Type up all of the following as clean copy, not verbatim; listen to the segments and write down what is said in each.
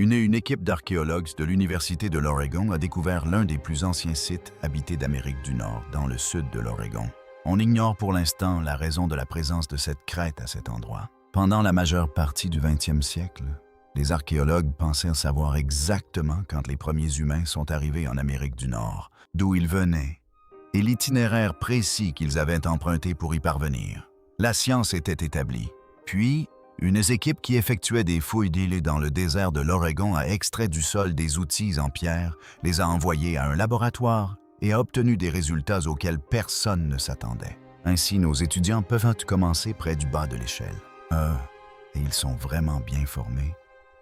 Une équipe d'archéologues de l'Université de l'Oregon a découvert l'un des plus anciens sites habités d'Amérique du Nord, dans le sud de l'Oregon. On ignore pour l'instant la raison de la présence de cette crête à cet endroit. Pendant la majeure partie du 20e siècle, les archéologues pensaient savoir exactement quand les premiers humains sont arrivés en Amérique du Nord, d'où ils venaient, et l'itinéraire précis qu'ils avaient emprunté pour y parvenir. La science était établie. Puis, une équipe qui effectuait des fouilles d'îles dans le désert de l'Oregon a extrait du sol des outils en pierre, les a envoyés à un laboratoire et a obtenu des résultats auxquels personne ne s'attendait. Ainsi, nos étudiants peuvent commencer près du bas de l'échelle. Et ils sont vraiment bien formés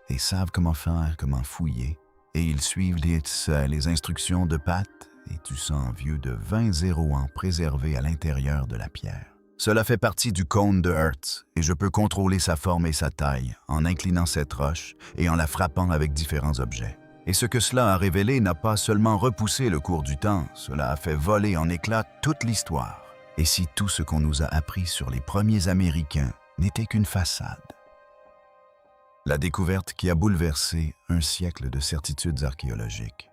et savent comment faire, comment fouiller, et ils suivent les instructions de Pat et du sang vieux de 20 ans préservé à l'intérieur de la pierre. Cela fait partie du cône de Hertz, et je peux contrôler sa forme et sa taille en inclinant cette roche et en la frappant avec différents objets. Et ce que cela a révélé n'a pas seulement repoussé le cours du temps, cela a fait voler en éclats toute l'histoire. Et si tout ce qu'on nous a appris sur les premiers Américains n'était qu'une façade? La découverte qui a bouleversé un siècle de certitudes archéologiques.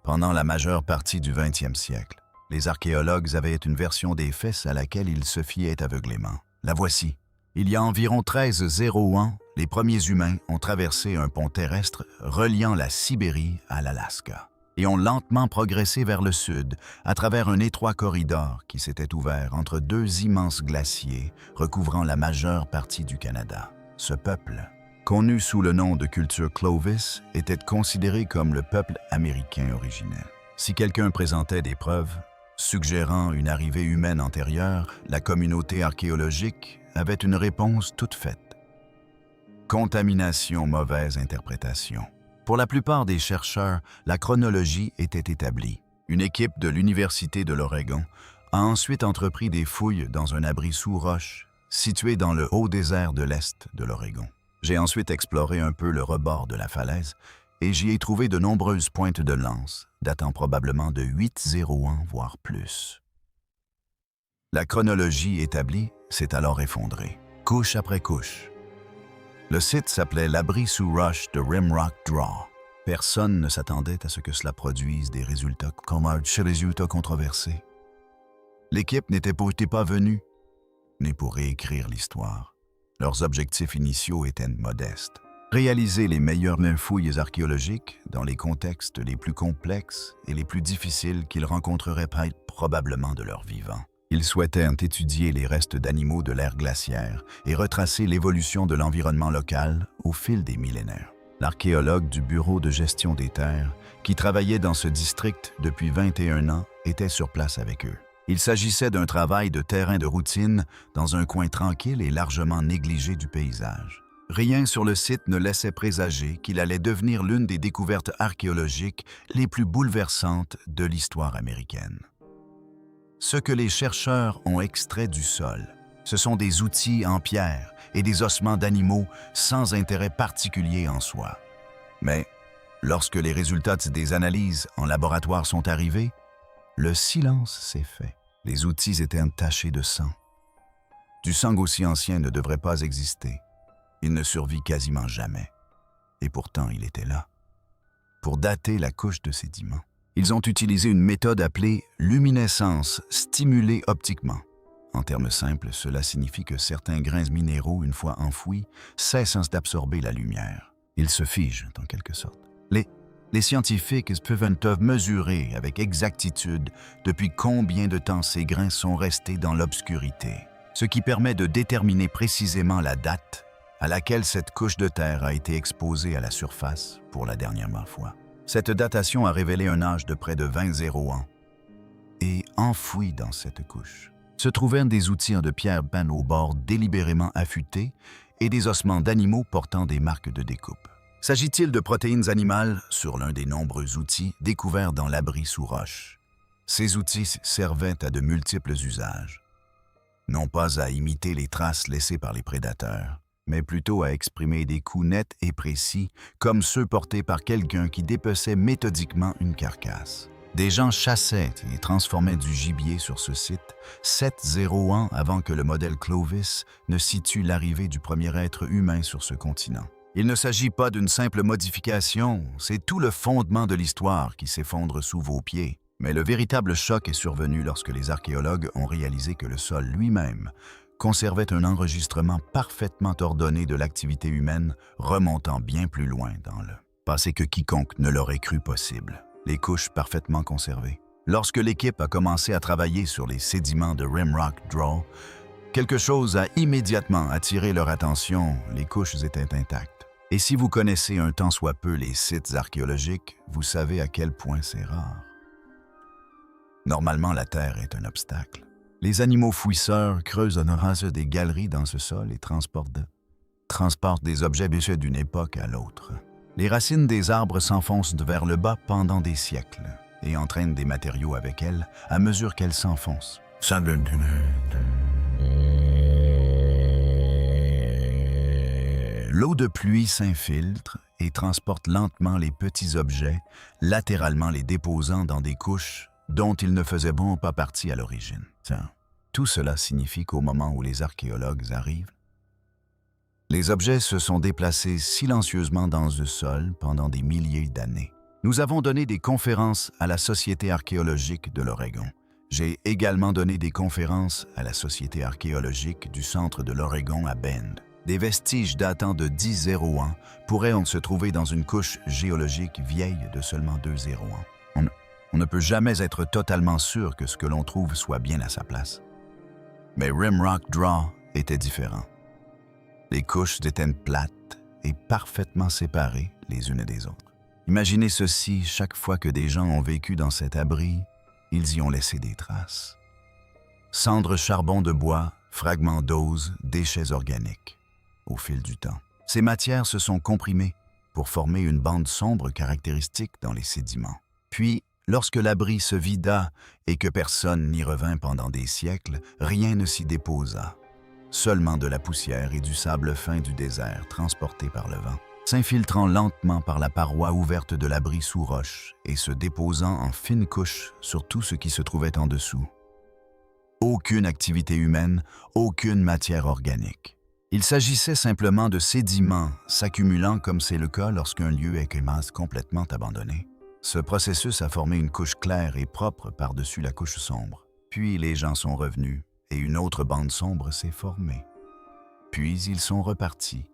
Pendant la majeure partie du 20e siècle, les archéologues avaient une version des faits à laquelle ils se fiaient aveuglément. La voici. Il y a environ 13 ans, les premiers humains ont traversé un pont terrestre reliant la Sibérie à l'Alaska et ont lentement progressé vers le sud à travers un étroit corridor qui s'était ouvert entre deux immenses glaciers recouvrant la majeure partie du Canada. Ce peuple, connu sous le nom de culture Clovis, était considéré comme le peuple américain originel. Si quelqu'un présentait des preuves suggérant une arrivée humaine antérieure, la communauté archéologique avait une réponse toute faite. Contamination, mauvaise interprétation. Pour la plupart des chercheurs, la chronologie était établie. Une équipe de l'Université de l'Oregon a ensuite entrepris des fouilles dans un abri sous roche situé dans le haut désert de l'Est de l'Oregon. J'ai ensuite exploré un peu le rebord de la falaise et j'y ai trouvé de nombreuses pointes de lance, datant probablement de 8 ans, voire plus. La chronologie établie s'est alors effondrée, couche après couche. Le site s'appelait l'abri sous roche de Rimrock Draw. Personne ne s'attendait à ce que cela produise des résultats controversés. L'équipe n'était pas venue, ni pour réécrire l'histoire. Leurs objectifs initiaux étaient modestes. Réaliser les meilleures fouilles archéologiques dans les contextes les plus complexes et les plus difficiles qu'ils rencontreraient probablement de leur vivant. Ils souhaitaient étudier les restes d'animaux de l'ère glaciaire et retracer l'évolution de l'environnement local au fil des millénaires. L'archéologue du Bureau de gestion des terres, qui travaillait dans ce district depuis 21 ans, était sur place avec eux. Il s'agissait d'un travail de terrain de routine dans un coin tranquille et largement négligé du paysage. Rien sur le site ne laissait présager qu'il allait devenir l'une des découvertes archéologiques les plus bouleversantes de l'histoire américaine. Ce que les chercheurs ont extrait du sol, ce sont des outils en pierre et des ossements d'animaux sans intérêt particulier en soi. Mais lorsque les résultats des analyses en laboratoire sont arrivés, le silence s'est fait. Les outils étaient entachés de sang. Du sang aussi ancien ne devrait pas exister. Il ne survit quasiment jamais. Et pourtant, il était là. Pour dater la couche de sédiments, ils ont utilisé une méthode appelée luminescence stimulée optiquement. En termes simples, cela signifie que certains grains minéraux, une fois enfouis, cessent d'absorber la lumière. Ils se figent, en quelque sorte. Les scientifiques peuvent mesurer avec exactitude depuis combien de temps ces grains sont restés dans l'obscurité, ce qui permet de déterminer précisément la date à laquelle cette couche de terre a été exposée à la surface pour la dernière fois. Cette datation a révélé un âge de près de 20 ans. Et enfouis dans cette couche se trouvaient des outils de pierre peints au bord délibérément affûtés et des ossements d'animaux portant des marques de découpe. S'agit-il de protéines animales sur l'un des nombreux outils découverts dans l'abri sous roche? Ces outils servaient à de multiples usages. Non pas à imiter les traces laissées par les prédateurs, mais plutôt à exprimer des coups nets et précis, comme ceux portés par quelqu'un qui dépeçait méthodiquement une carcasse. Des gens chassaient et transformaient du gibier sur ce site 7 ans avant que le modèle Clovis ne situe l'arrivée du premier être humain sur ce continent. Il ne s'agit pas d'une simple modification, c'est tout le fondement de l'histoire qui s'effondre sous vos pieds. Mais le véritable choc est survenu lorsque les archéologues ont réalisé que le sol lui-même conservait un enregistrement parfaitement ordonné de l'activité humaine remontant bien plus loin dans le passé que quiconque ne l'aurait cru possible. Les couches parfaitement conservées. Lorsque l'équipe a commencé à travailler sur les sédiments de Rimrock Draw, quelque chose a immédiatement attiré leur attention, les couches étaient intactes. Et si vous connaissez un tant soit peu les sites archéologiques, vous savez à quel point c'est rare. Normalement, la terre est un obstacle. Les animaux fouisseurs creusent en rase des galeries dans ce sol et transportent des objets bichés d'une époque à l'autre. Les racines des arbres s'enfoncent vers le bas pendant des siècles et entraînent des matériaux avec elles à mesure qu'elles s'enfoncent. L'eau de pluie s'infiltre et transporte lentement les petits objets, latéralement les déposant dans des couches dont ils ne faisaient bon pas partie à l'origine. Tout cela signifie qu'au moment où les archéologues arrivent, les objets se sont déplacés silencieusement dans le sol pendant des milliers d'années. Nous avons donné des conférences à la Société archéologique de l'Oregon. J'ai également donné des conférences à la Société archéologique du centre de l'Oregon à Bend. Des vestiges datant de 10,0 ans pourraient se trouver dans une couche géologique vieille de seulement 2,0 ans. On ne peut jamais être totalement sûr que ce que l'on trouve soit bien à sa place. Mais Rimrock Draw était différent. Les couches étaient plates et parfaitement séparées les unes des autres. Imaginez ceci, chaque fois que des gens ont vécu dans cet abri, ils y ont laissé des traces. Cendres, charbon de bois, fragments d'os, déchets organiques. Au fil du temps, ces matières se sont comprimées pour former une bande sombre caractéristique dans les sédiments. Puis, lorsque l'abri se vida et que personne n'y revint pendant des siècles, rien ne s'y déposa. Seulement de la poussière et du sable fin du désert transportés par le vent, s'infiltrant lentement par la paroi ouverte de l'abri sous roche et se déposant en fines couches sur tout ce qui se trouvait en dessous. Aucune activité humaine, aucune matière organique. Il s'agissait simplement de sédiments s'accumulant comme c'est le cas lorsqu'un lieu est complètement abandonné. Ce processus a formé une couche claire et propre par-dessus la couche sombre. Puis les gens sont revenus et une autre bande sombre s'est formée. Puis ils sont repartis.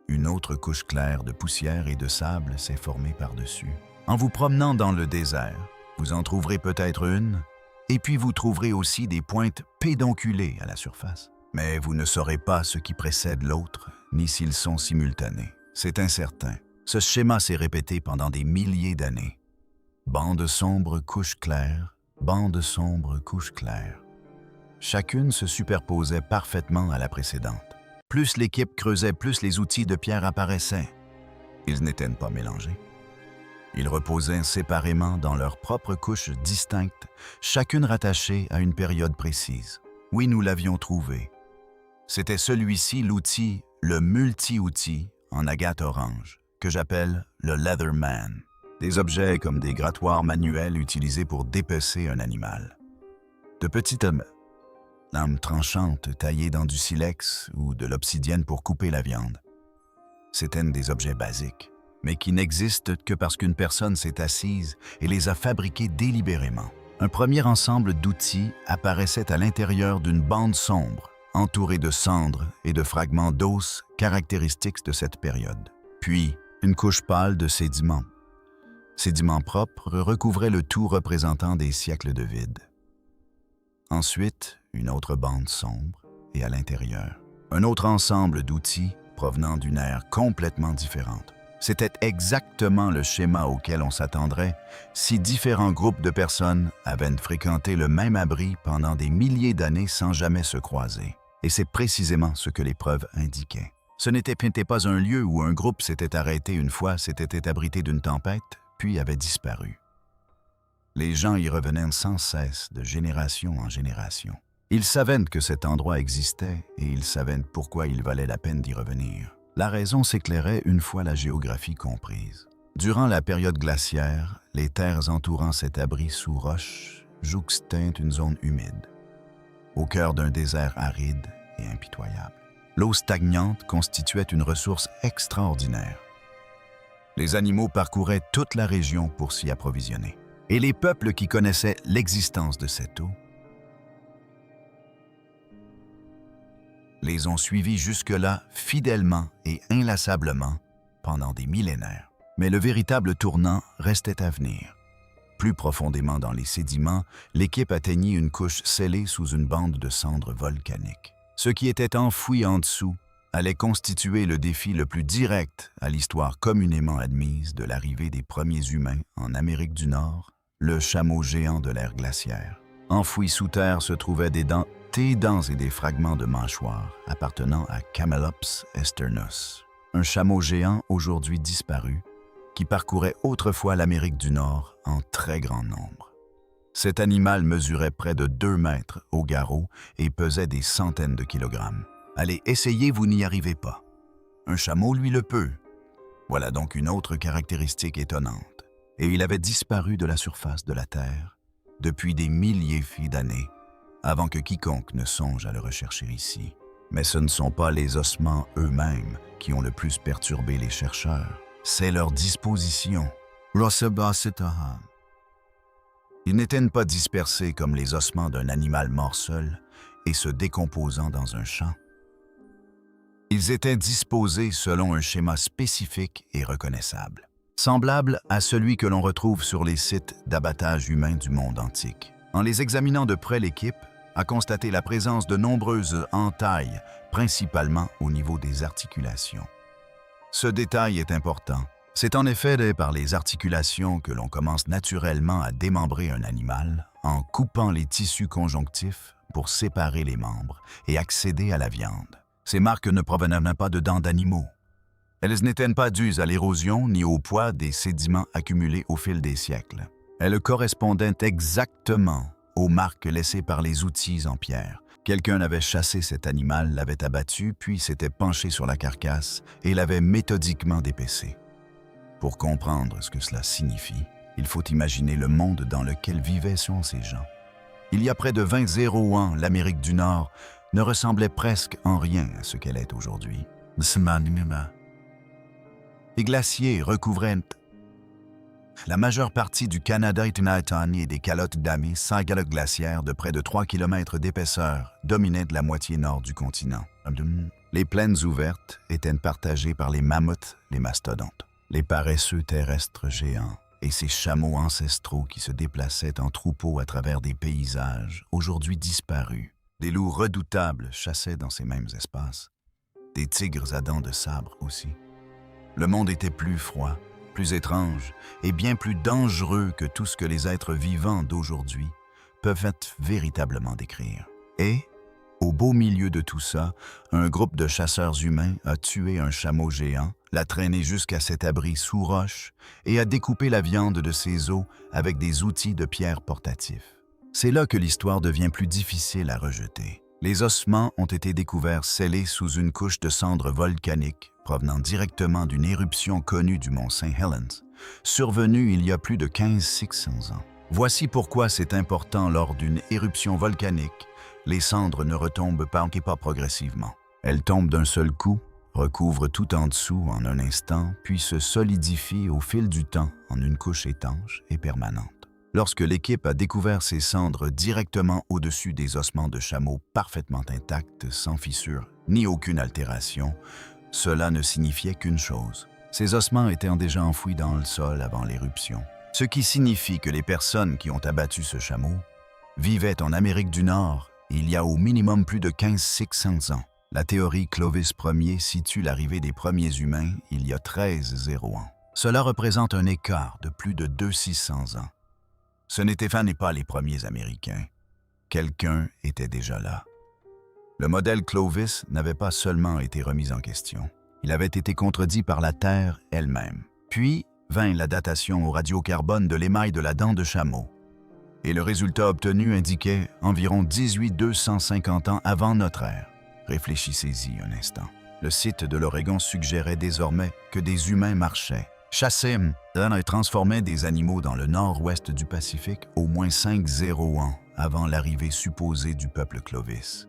Une autre couche claire de poussière et de sable s'est formée par-dessus. En vous promenant dans le désert, vous en trouverez peut-être une, et puis vous trouverez aussi des pointes pédonculées à la surface. Mais vous ne saurez pas ce qui précède l'autre, ni s'ils sont simultanés. C'est incertain. Ce schéma s'est répété pendant des milliers d'années. Bande sombre, couche claire, bande sombre, couche claire. Chacune se superposait parfaitement à la précédente. Plus l'équipe creusait, plus les outils de pierre apparaissaient. Ils n'étaient pas mélangés. Ils reposaient séparément dans leurs propres couches distinctes, chacune rattachée à une période précise. Oui, nous l'avions trouvé. C'était celui-ci l'outil, le multi-outil en agate orange, que j'appelle le Leatherman. Des objets comme des grattoirs manuels utilisés pour dépecer un animal. De petites lames tranchantes taillées dans du silex ou de l'obsidienne pour couper la viande. C'étaient des objets basiques, mais qui n'existent que parce qu'une personne s'est assise et les a fabriqués délibérément. Un premier ensemble d'outils apparaissait à l'intérieur d'une bande sombre, entourée de cendres et de fragments d'os caractéristiques de cette période. Puis, une couche pâle de sédiments. Sédiments propres recouvraient le tout représentant des siècles de vide. Ensuite, une autre bande sombre, et à l'intérieur, un autre ensemble d'outils provenant d'une ère complètement différente. C'était exactement le schéma auquel on s'attendrait si différents groupes de personnes avaient fréquenté le même abri pendant des milliers d'années sans jamais se croiser. Et c'est précisément ce que les preuves indiquaient. Ce n'était pas un lieu où un groupe s'était arrêté une fois, s'était abrité d'une tempête, puis avait disparu. Les gens y revenaient sans cesse de génération en génération. Ils savaient que cet endroit existait et ils savaient pourquoi il valait la peine d'y revenir. La raison s'éclairait une fois la géographie comprise. Durant la période glaciaire, les terres entourant cet abri sous roche jouxtaient une zone humide, au cœur d'un désert aride et impitoyable. L'eau stagnante constituait une ressource extraordinaire. Les animaux parcouraient toute la région pour s'y approvisionner. Et les peuples qui connaissaient l'existence de cette eau les ont suivis jusque-là fidèlement et inlassablement pendant des millénaires. Mais le véritable tournant restait à venir. Plus profondément dans les sédiments, l'équipe atteignit une couche scellée sous une bande de cendres volcaniques. Ce qui était enfoui en dessous allait constituer le défi le plus direct à l'histoire communément admise de l'arrivée des premiers humains en Amérique du Nord, le chameau géant de l'ère glaciaire. Enfoui sous terre se trouvaient des dents et des fragments de mâchoires appartenant à Camelops esternus, un chameau géant aujourd'hui disparu qui parcourait autrefois l'Amérique du Nord en très grand nombre. Cet animal mesurait près de 2 mètres au garrot et pesait des centaines de kilogrammes. Allez, essayez, vous n'y arrivez pas. Un chameau, lui, le peut. Voilà donc une autre caractéristique étonnante. Et il avait disparu de la surface de la Terre depuis des milliers d'années, avant que quiconque ne songe à le rechercher ici. Mais ce ne sont pas les ossements eux-mêmes qui ont le plus perturbé les chercheurs, c'est leur disposition. Ils n'étaient pas dispersés comme les ossements d'un animal mort seul et se décomposant dans un champ. Ils étaient disposés selon un schéma spécifique et reconnaissable, semblable à celui que l'on retrouve sur les sites d'abattage humain du monde antique. En les examinant de près, l'équipe a constaté la présence de nombreuses entailles, principalement au niveau des articulations. Ce détail est important. C'est en effet par les articulations que l'on commence naturellement à démembrer un animal en coupant les tissus conjonctifs pour séparer les membres et accéder à la viande. Ces marques ne provenaient pas de dents d'animaux. Elles n'étaient pas dues à l'érosion ni au poids des sédiments accumulés au fil des siècles. Elles correspondaient exactement aux marques laissées par les outils en pierre. Quelqu'un avait chassé cet animal, l'avait abattu, puis s'était penché sur la carcasse et l'avait méthodiquement dépecé. Pour comprendre ce que cela signifie, il faut imaginer le monde dans lequel vivaient ces gens. Il y a près de 20 ans, l'Amérique du Nord ne ressemblait presque en rien à ce qu'elle est aujourd'hui. Les glaciers recouvraient la majeure partie du Canada et des calottes damées sans calottes glaciaires de près de 3 km d'épaisseur dominaient de la moitié nord du continent. Les plaines ouvertes étaient partagées par les mammouths, les mastodontes, les paresseux terrestres géants et ces chameaux ancestraux qui se déplaçaient en troupeaux à travers des paysages aujourd'hui disparus. Des loups redoutables chassaient dans ces mêmes espaces, des tigres à dents de sabre aussi. Le monde était plus froid, plus étrange et bien plus dangereux que tout ce que les êtres vivants d'aujourd'hui peuvent véritablement décrire. Et, au beau milieu de tout ça, un groupe de chasseurs humains a tué un chameau géant, l'a traîné jusqu'à cet abri sous roche et a découpé la viande de ses os avec des outils de pierre portatifs. C'est là que l'histoire devient plus difficile à rejeter. Les ossements ont été découverts scellés sous une couche de cendres volcaniques provenant directement d'une éruption connue du mont St. Helens, survenue il y a plus de 1500 ans. Voici pourquoi c'est important lors d'une éruption volcanique, les cendres ne retombent pas progressivement. Elles tombent d'un seul coup, recouvrent tout en dessous en un instant, puis se solidifient au fil du temps en une couche étanche et permanente. Lorsque l'équipe a découvert ces cendres directement au-dessus des ossements de chameaux parfaitement intacts, sans fissure ni aucune altération, cela ne signifiait qu'une chose. Ces ossements étaient déjà enfouis dans le sol avant l'éruption. Ce qui signifie que les personnes qui ont abattu ce chameau vivaient en Amérique du Nord il y a au minimum plus de 1500 ans. La théorie Clovis Ier situe l'arrivée des premiers humains il y a 13 ans. Cela représente un écart de plus de 2600 ans. Ce n'étaient pas les premiers Américains. Quelqu'un était déjà là. Le modèle Clovis n'avait pas seulement été remis en question, il avait été contredit par la Terre elle-même. Puis vint la datation au radiocarbone de l'émail de la dent de chameau. Et le résultat obtenu indiquait environ 250 ans avant notre ère. Réfléchissez-y un instant. Le site de l'Oregon suggérait désormais que des humains marchaient, chassaient et transformaient des animaux dans le nord-ouest du Pacifique au moins 50 ans avant l'arrivée supposée du peuple Clovis.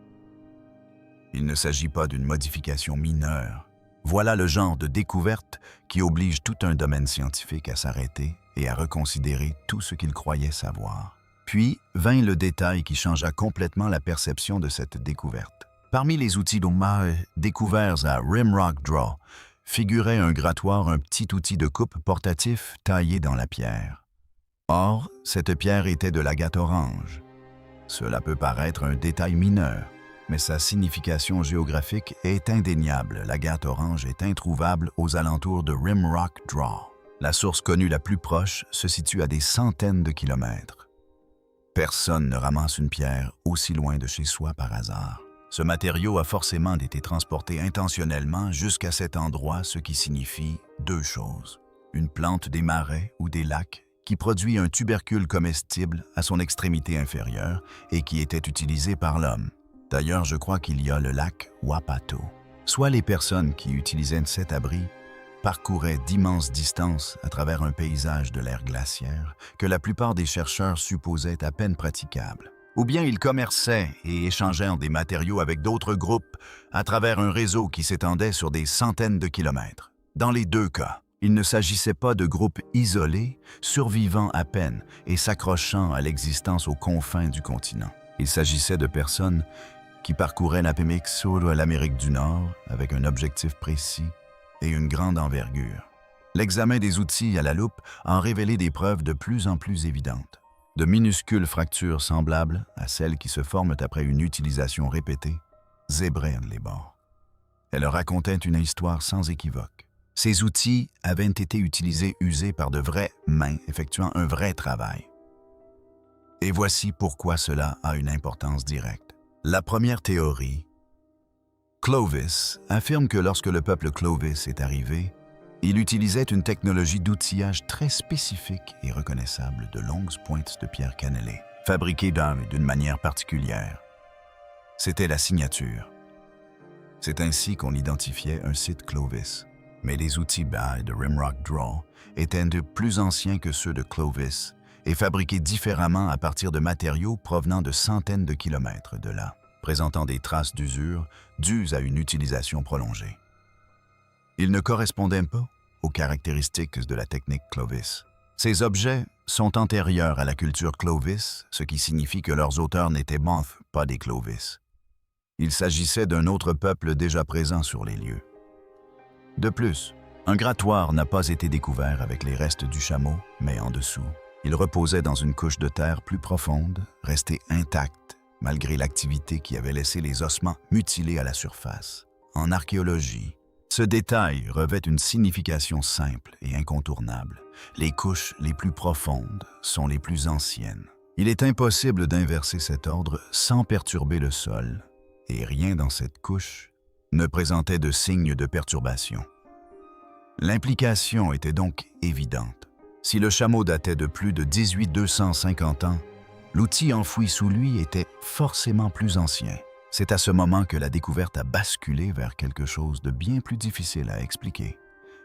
Il ne s'agit pas d'une modification mineure. Voilà le genre de découverte qui oblige tout un domaine scientifique à s'arrêter et à reconsidérer tout ce qu'il croyait savoir. Puis vint le détail qui changea complètement la perception de cette découverte. Parmi les outils d'Omaha découverts à Rimrock Draw figurait un grattoir, un petit outil de coupe portatif taillé dans la pierre. Or, cette pierre était de l'agate orange. Cela peut paraître un détail mineur, mais sa signification géographique est indéniable. L'agate orange est introuvable aux alentours de Rimrock Draw. La source connue la plus proche se situe à des centaines de kilomètres. Personne ne ramasse une pierre aussi loin de chez soi par hasard. Ce matériau a forcément été transporté intentionnellement jusqu'à cet endroit, ce qui signifie deux choses. Une plante des marais ou des lacs qui produit un tubercule comestible à son extrémité inférieure et qui était utilisé par l'homme. D'ailleurs, je crois qu'il y a le lac Wapato. Soit les personnes qui utilisaient cet abri parcouraient d'immenses distances à travers un paysage de l'ère glaciaire que la plupart des chercheurs supposaient à peine praticable. Ou bien ils commerçaient et échangèrent des matériaux avec d'autres groupes à travers un réseau qui s'étendait sur des centaines de kilomètres. Dans les deux cas, il ne s'agissait pas de groupes isolés, survivant à peine et s'accrochant à l'existence aux confins du continent. Il s'agissait de personnes qui parcouraient l'Amérique sur l'Amérique du Nord avec un objectif précis et une grande envergure. L'examen des outils à la loupe en révélait des preuves de plus en plus évidentes. De minuscules fractures semblables à celles qui se forment après une utilisation répétée zébraient les bords. Elles racontaient une histoire sans équivoque. Ces outils avaient été usés par de vraies mains effectuant un vrai travail. Et voici pourquoi cela a une importance directe. La première théorie, Clovis, affirme que lorsque le peuple Clovis est arrivé, il utilisait une technologie d'outillage très spécifique et reconnaissable de longues pointes de pierre cannelée, fabriquées d'une manière particulière. C'était la signature. C'est ainsi qu'on identifiait un site Clovis. Mais les outils Bay de Rimrock Draw étaient de plus anciens que ceux de Clovis et fabriqués différemment à partir de matériaux provenant de centaines de kilomètres de là, présentant des traces d'usure dues à une utilisation prolongée. Ils ne correspondaient pas aux caractéristiques de la technique Clovis. Ces objets sont antérieurs à la culture Clovis, ce qui signifie que leurs auteurs n'étaient pas des Clovis. Il s'agissait d'un autre peuple déjà présent sur les lieux. De plus, un grattoir n'a pas été découvert avec les restes du chameau, mais en dessous. Il reposait dans une couche de terre plus profonde, resté intact, malgré l'activité qui avait laissé les ossements mutilés à la surface. En archéologie, ce détail revêt une signification simple et incontournable. Les couches les plus profondes sont les plus anciennes. Il est impossible d'inverser cet ordre sans perturber le sol, et rien dans cette couche ne présentait de signes de perturbation. L'implication était donc évidente. Si le chameau datait de plus de 250 ans, l'outil enfoui sous lui était forcément plus ancien. C'est à ce moment que la découverte a basculé vers quelque chose de bien plus difficile à expliquer.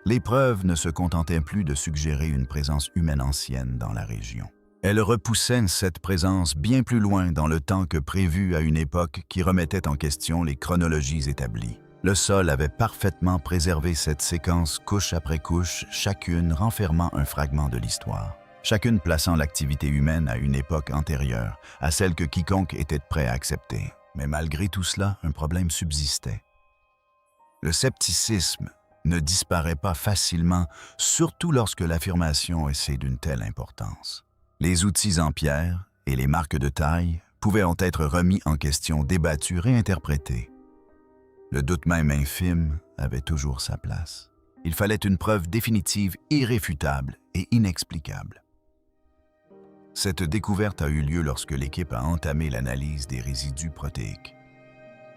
Les preuves ne se contentaient plus de suggérer une présence humaine ancienne dans la région. Elles repoussaient cette présence bien plus loin dans le temps que prévu à une époque qui remettait en question les chronologies établies. Le sol avait parfaitement préservé cette séquence couche après couche, chacune renfermant un fragment de l'histoire, chacune plaçant l'activité humaine à une époque antérieure, à celle que quiconque était prêt à accepter. Mais malgré tout cela, un problème subsistait. Le scepticisme ne disparaît pas facilement, surtout lorsque l'affirmation est d'une telle importance. Les outils en pierre et les marques de taille pouvaient en être remis en question, débattus, réinterprétés. Le doute même infime avait toujours sa place. Il fallait une preuve définitive, irréfutable et inexplicable. Cette découverte a eu lieu lorsque l'équipe a entamé l'analyse des résidus protéiques.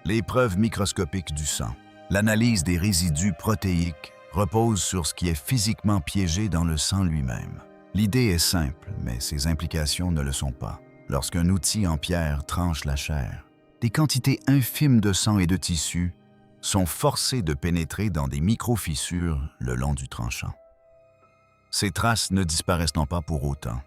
Les preuves microscopiques du sang. L'analyse des résidus protéiques repose sur ce qui est physiquement piégé dans le sang lui-même. L'idée est simple, mais ses implications ne le sont pas. Lorsqu'un outil en pierre tranche la chair, des quantités infimes de sang et de tissu sont forcées de pénétrer dans des micro-fissures le long du tranchant. Ces traces ne disparaissent non pas pour autant,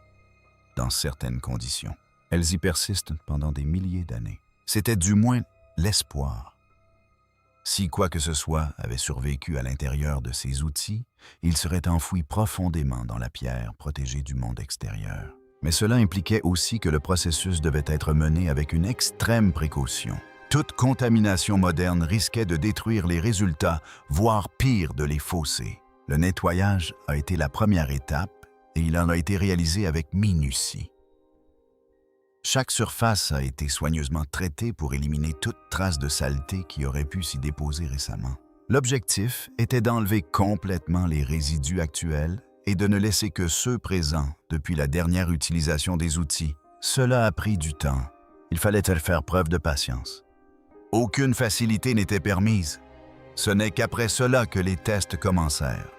dans certaines conditions. Elles y persistent pendant des milliers d'années. C'était du moins l'espoir. Si quoi que ce soit avait survécu à l'intérieur de ces outils, il serait enfoui profondément dans la pierre protégée du monde extérieur. Mais cela impliquait aussi que le processus devait être mené avec une extrême précaution. Toute contamination moderne risquait de détruire les résultats, voire pire, de les fausser. Le nettoyage a été la première étape et il en a été réalisé avec minutie. Chaque surface a été soigneusement traitée pour éliminer toute trace de saleté qui aurait pu s'y déposer récemment. L'objectif était d'enlever complètement les résidus actuels et de ne laisser que ceux présents depuis la dernière utilisation des outils. Cela a pris du temps. Il fallait faire preuve de patience. Aucune facilité n'était permise. Ce n'est qu'après cela que les tests commencèrent.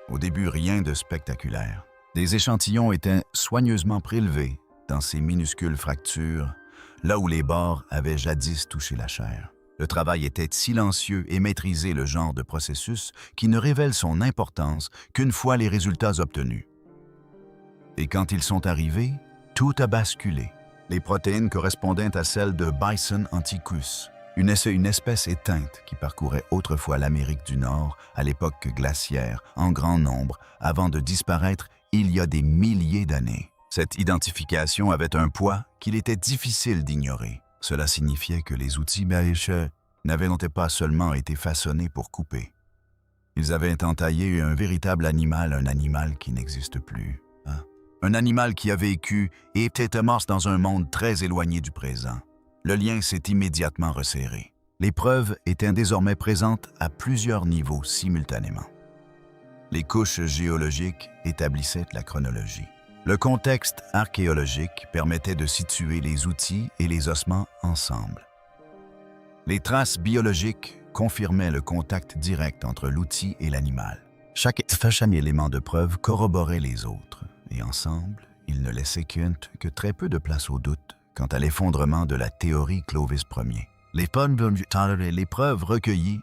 Au début, rien de spectaculaire. Des échantillons étaient soigneusement prélevés dans ces minuscules fractures, là où les bords avaient jadis touché la chair. Le travail était silencieux et maîtrisé, le genre de processus qui ne révèle son importance qu'une fois les résultats obtenus. Et quand ils sont arrivés, tout a basculé. Les protéines correspondaient à celles de Bison antiquus, une espèce éteinte qui parcourait autrefois l'Amérique du Nord à l'époque glaciaire en grand nombre avant de disparaître il y a des milliers d'années. Cette identification avait un poids qu'il était difficile d'ignorer. Cela signifiait que les outils Maeshe n'avaient pas seulement été façonnés pour couper. Ils avaient entaillé un véritable animal, un animal qui n'existe plus. Un animal qui a vécu et était mort dans un monde très éloigné du présent. Le lien s'est immédiatement resserré. Les preuves étaient désormais présentes à plusieurs niveaux simultanément. Les couches géologiques établissaient la chronologie. Le contexte archéologique permettait de situer les outils et les ossements ensemble. Les traces biologiques confirmaient le contact direct entre l'outil et l'animal. Chaque élément de preuve corroborait les autres, et ensemble, ils ne laissaient que très peu de place au doute quant à l'effondrement de la théorie Clovis Ier. Les preuves recueillies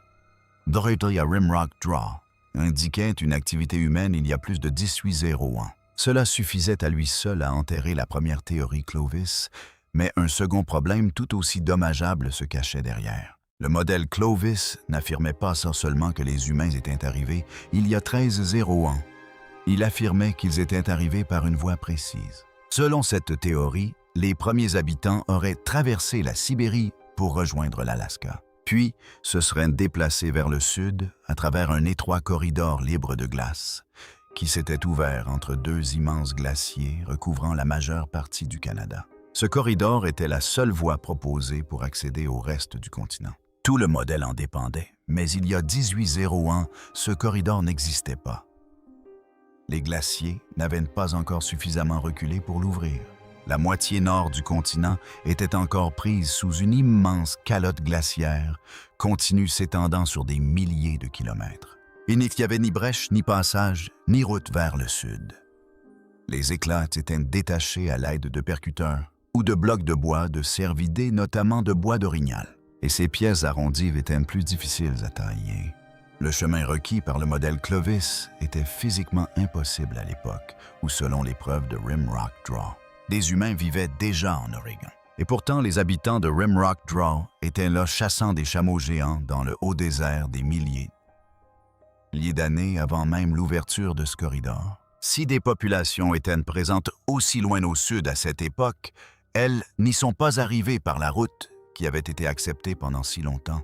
à Rimrock Draw indiquaient une activité humaine il y a plus de 1801. Cela suffisait à lui seul à enterrer la première théorie Clovis, mais un second problème tout aussi dommageable se cachait derrière. Le modèle Clovis n'affirmait pas seulement que les humains étaient arrivés il y a 1301. Il affirmait qu'ils étaient arrivés par une voie précise. Selon cette théorie, les premiers habitants auraient traversé la Sibérie pour rejoindre l'Alaska, puis se seraient déplacés vers le sud à travers un étroit corridor libre de glace qui s'était ouvert entre deux immenses glaciers recouvrant la majeure partie du Canada. Ce corridor était la seule voie proposée pour accéder au reste du continent. Tout le modèle en dépendait, mais il y a 1801, ce corridor n'existait pas. Les glaciers n'avaient pas encore suffisamment reculé pour l'ouvrir. La moitié nord du continent était encore prise sous une immense calotte glaciaire, continue s'étendant sur des milliers de kilomètres. Il n'y avait ni brèche, ni passage, ni route vers le sud. Les éclats étaient détachés à l'aide de percuteurs ou de blocs de bois de cervidés, notamment de bois d'orignal. Et ces pièces arrondies étaient plus difficiles à tailler. Le chemin requis par le modèle Clovis était physiquement impossible à l'époque, où selon les preuves de Rimrock Draw, des humains vivaient déjà en Oregon. Et pourtant, les habitants de Rimrock Draw étaient là chassant des chameaux géants dans le haut désert des milliers d'années avant même l'ouverture de ce corridor. Si des populations étaient présentes aussi loin au sud à cette époque, elles n'y sont pas arrivées par la route qui avait été acceptée pendant si longtemps.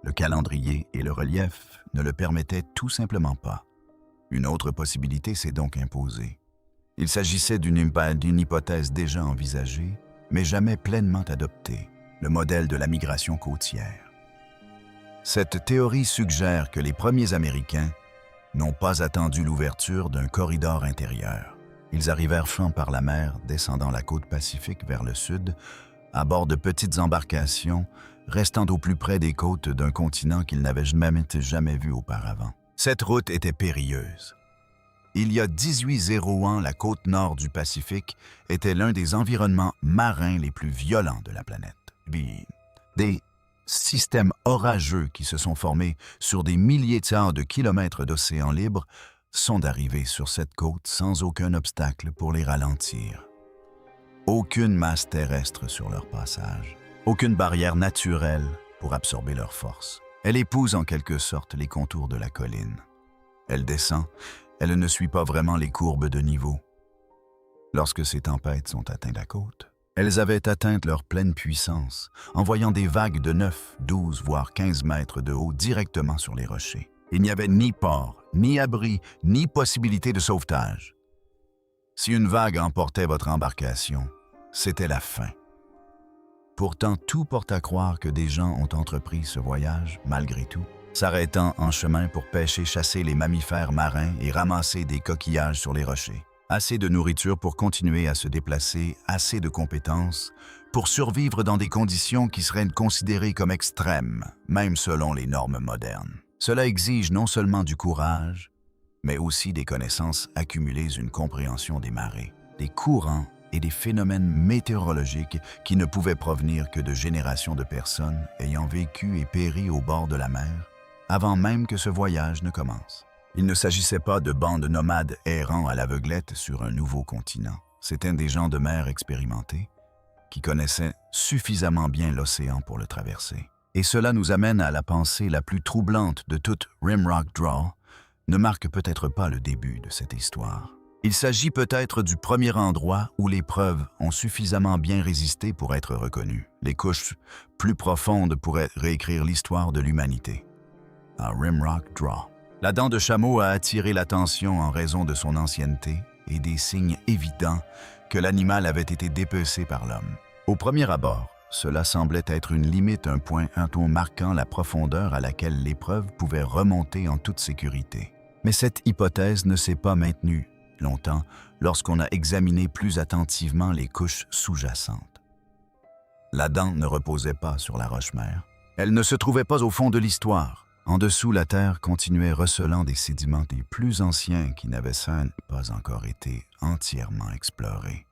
Le calendrier et le relief ne le permettaient tout simplement pas. Une autre possibilité s'est donc imposée. Il s'agissait d'une hypothèse déjà envisagée, mais jamais pleinement adoptée, le modèle de la migration côtière. Cette théorie suggère que les premiers Américains n'ont pas attendu l'ouverture d'un corridor intérieur. Ils arrivèrent flanc par la mer, descendant la côte Pacifique vers le sud, à bord de petites embarcations, restant au plus près des côtes d'un continent qu'ils n'avaient jamais vu auparavant. Cette route était périlleuse. Il y a 1801, la côte nord du Pacifique était l'un des environnements marins les plus violents de la planète. Des systèmes orageux qui se sont formés sur des milliers de kilomètres d'océan libre sont arrivés sur cette côte sans aucun obstacle pour les ralentir. Aucune masse terrestre sur leur passage, aucune barrière naturelle pour absorber leur force. Elle épouse en quelque sorte les contours de la colline. Elle descend, elle ne suit pas vraiment les courbes de niveau. Lorsque ces tempêtes ont atteint la côte, elles avaient atteint leur pleine puissance, envoyant des vagues de 9, 12, voire 15 mètres de haut directement sur les rochers. Il n'y avait ni port, ni abri, ni possibilité de sauvetage. Si une vague emportait votre embarcation, c'était la fin. Pourtant, tout porte à croire que des gens ont entrepris ce voyage, malgré tout, s'arrêtant en chemin pour pêcher, chasser les mammifères marins et ramasser des coquillages sur les rochers. Assez de nourriture pour continuer à se déplacer, assez de compétences pour survivre dans des conditions qui seraient considérées comme extrêmes, même selon les normes modernes. Cela exige non seulement du courage, mais aussi des connaissances accumulées, une compréhension des marées, des courants et des phénomènes météorologiques qui ne pouvaient provenir que de générations de personnes ayant vécu et péri au bord de la mer avant même que ce voyage ne commence. Il ne s'agissait pas de bandes nomades errant à l'aveuglette sur un nouveau continent. C'étaient des gens de mer expérimentés qui connaissaient suffisamment bien l'océan pour le traverser. Et cela nous amène à la pensée la plus troublante de toute Rimrock Draw, ne marque peut-être pas le début de cette histoire. Il s'agit peut-être du premier endroit où les preuves ont suffisamment bien résisté pour être reconnues. Les couches plus profondes pourraient réécrire l'histoire de l'humanité. À Rimrock Draw, la dent de chameau a attiré l'attention en raison de son ancienneté et des signes évidents que l'animal avait été dépecé par l'homme. Au premier abord, cela semblait être une limite, un point marquant la profondeur à laquelle l'épreuve pouvait remonter en toute sécurité. Mais cette hypothèse ne s'est pas maintenue longtemps lorsqu'on a examiné plus attentivement les couches sous-jacentes. La dent ne reposait pas sur la roche-mère. Elle ne se trouvait pas au fond de l'histoire. En dessous, la terre continuait recelant des sédiments des plus anciens qui n'avaient pas encore été entièrement explorés.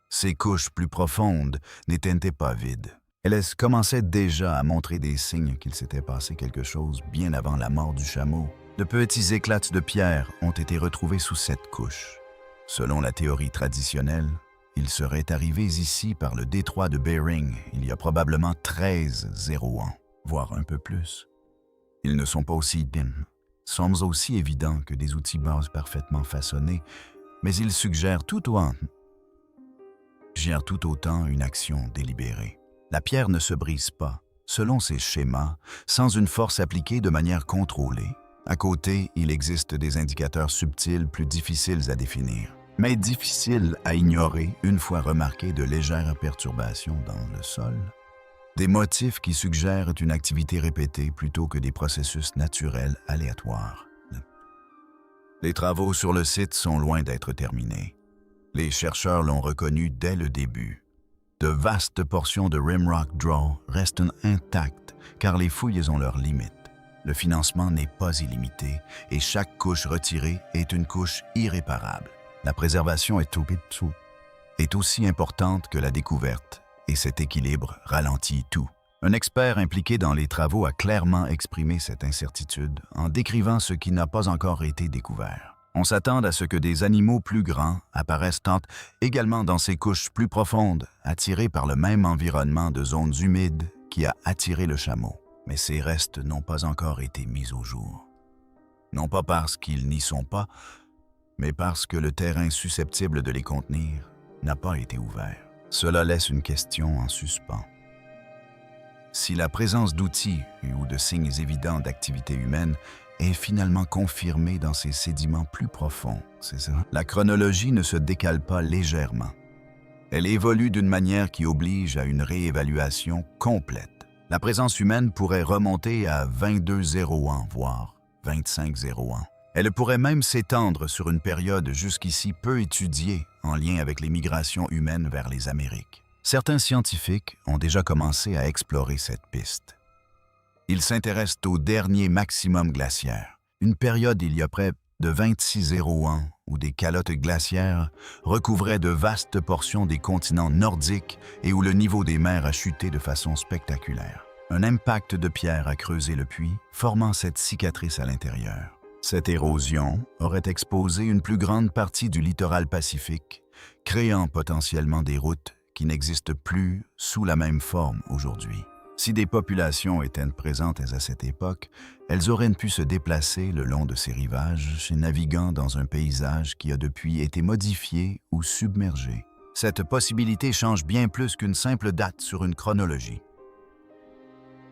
Ces couches plus profondes n'étaient pas vides. Elles commençaient déjà à montrer des signes qu'il s'était passé quelque chose bien avant la mort du chameau. De petits éclats de pierre ont été retrouvés sous cette couche. Selon la théorie traditionnelle, ils seraient arrivés ici par le détroit de Bering il y a probablement 13 ans, voire un peu plus. Ils ne sont pas aussi semblent aussi évidents que des outils bases parfaitement façonnés, mais ils suggèrent tout autant une action délibérée. La pierre ne se brise pas, selon ces schémas, sans une force appliquée de manière contrôlée. À côté, il existe des indicateurs subtils plus difficiles à définir, mais difficiles à ignorer une fois remarquées de légères perturbations dans le sol. Des motifs qui suggèrent une activité répétée plutôt que des processus naturels aléatoires. Les travaux sur le site sont loin d'être terminés. Les chercheurs l'ont reconnu dès le début. De vastes portions de Rimrock Draw restent intactes car les fouilles ont leurs limites. Le financement n'est pas illimité et chaque couche retirée est une couche irréparable. La préservation est aussi importante que la découverte et cet équilibre ralentit tout. Un expert impliqué dans les travaux a clairement exprimé cette incertitude en décrivant ce qui n'a pas encore été découvert. On s'attend à ce que des animaux plus grands apparaissent également dans ces couches plus profondes, attirés par le même environnement de zones humides qui a attiré le chameau. Mais ces restes n'ont pas encore été mis au jour. Non pas parce qu'ils n'y sont pas, mais parce que le terrain susceptible de les contenir n'a pas été ouvert. Cela laisse une question en suspens. Si la présence d'outils ou de signes évidents d'activité humaine est finalement confirmée dans ces sédiments plus profonds, la chronologie ne se décale pas légèrement. Elle évolue d'une manière qui oblige à une réévaluation complète. La présence humaine pourrait remonter à 22 ans, voire 25 ans. Elle pourrait même s'étendre sur une période jusqu'ici peu étudiée en lien avec les migrations humaines vers les Amériques. Certains scientifiques ont déjà commencé à explorer cette piste. Ils s'intéressent au dernier maximum glaciaire, une période il y a près de 26 ans où des calottes glaciaires recouvraient de vastes portions des continents nordiques et où le niveau des mers a chuté de façon spectaculaire. Un impact de pierre a creusé le puits, formant cette cicatrice à l'intérieur. Cette érosion aurait exposé une plus grande partie du littoral pacifique, créant potentiellement des routes qui n'existent plus sous la même forme aujourd'hui. Si des populations étaient présentes à cette époque, elles auraient pu se déplacer le long de ces rivages, naviguant dans un paysage qui a depuis été modifié ou submergé. Cette possibilité change bien plus qu'une simple date sur une chronologie.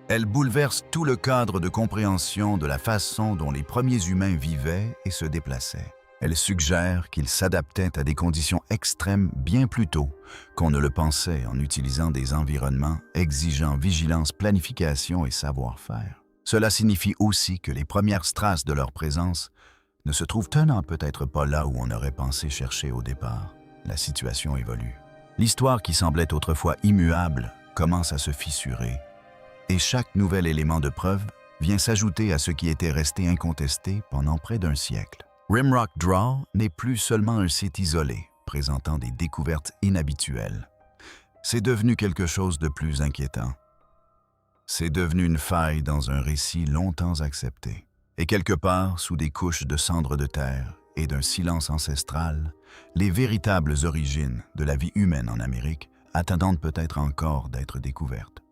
Elle bouleverse tout le cadre de compréhension de la façon dont les premiers humains vivaient et se déplaçaient. Elle suggère qu'ils s'adaptaient à des conditions extrêmes bien plus tôt qu'on ne le pensait en utilisant des environnements exigeant vigilance, planification et savoir-faire. Cela signifie aussi que les premières traces de leur présence ne se trouvent tenant peut-être pas là où on aurait pensé chercher au départ. La situation évolue. L'histoire qui semblait autrefois immuable commence à se fissurer, et chaque nouvel élément de preuve vient s'ajouter à ce qui était resté incontesté pendant près d'un siècle. Rimrock Draw n'est plus seulement un site isolé, présentant des découvertes inhabituelles. C'est devenu quelque chose de plus inquiétant. C'est devenu une faille dans un récit longtemps accepté. Et quelque part, sous des couches de cendres de terre et d'un silence ancestral, les véritables origines de la vie humaine en Amérique attendent peut-être encore d'être découvertes.